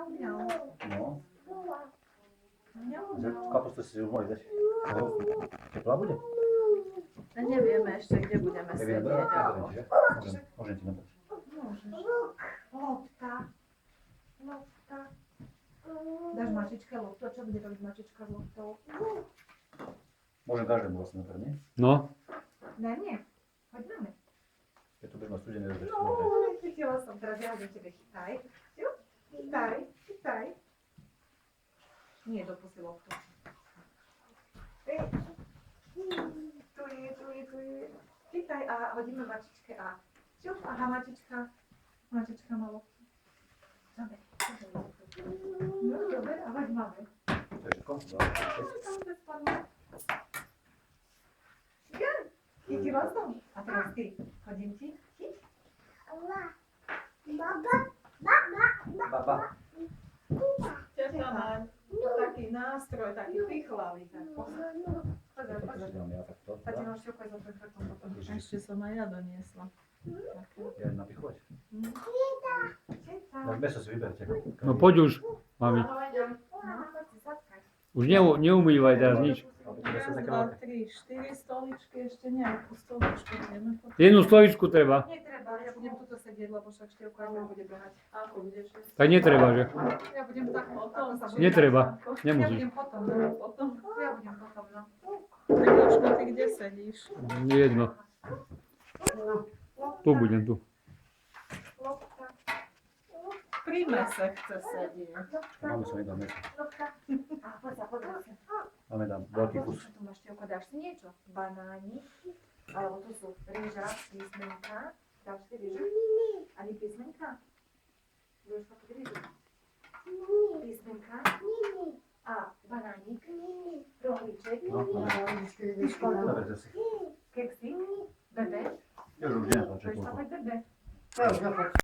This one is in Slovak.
No. Kapustu si už mohli dať. Teplá bude? Nevieme ešte, kde budeme sedieť. Môžem ti nabrať. Lopta. Dáš mačičke loptu? Čo bude robiť mačička s loptou? Môžem každému vlastne nabrať, nie? No, Ne, nie. Poď máme. Keď tu budeš mať studené, tak ešte No, dobre. chytila som. Teraz ja hodím tebe. Chytaj. Chytaj. Nie, dopusti loptu. Tu je. Chytaj a hodíme mačičke a... Čup, aha, mačička. Mačička má loptu. Dobre. No, dobre, a hoď máme. To je všetko? Chytila som. A teraz ty. Hodím ti. Chyť. Baba. Teta má taký nástroj, taký pichlavý. Pozor. Mám ja takto. A ti máš šťukaj za ten krkom potom. Ešte som aj ja doniesla. Ja napichovať. Četa. Tak meso si vyberte. no poď už, mami. No, poď si zatkaj. Už neumývaj teraz nič. 1, 2, 3, 4 stoličky, ešte nejakú stoličku vieme potom. Jednu stoličku treba. Netreba, ja budem tuto sedieť, lebo však števko aj bude behať. Ako budeš jesť? Tak netreba, že? Ja budem tak potom. Netreba, Ja nemusíš. budem potom, no. Potom. Ja budem potom, no. Tak Jožko, ty kde sedíš? Jedno. Tu budem, tu. Lopta. Pri mese chce sedieť. Máme som jedno meso. Lopta. A poď sa. Máme tam veľký kus. Čo tu máš, števko, dáš si niečo? Banánik, alebo tu sú rýža, písmenka. Dáš si rýžu? Ani písmenka? Budeš fakt rýžu? Písmenka? A banánik? Rohlíček? No. Dobre, zase. Keksy? Bebe? Ja už nenatáčam. Chceš sa bebe? Ja,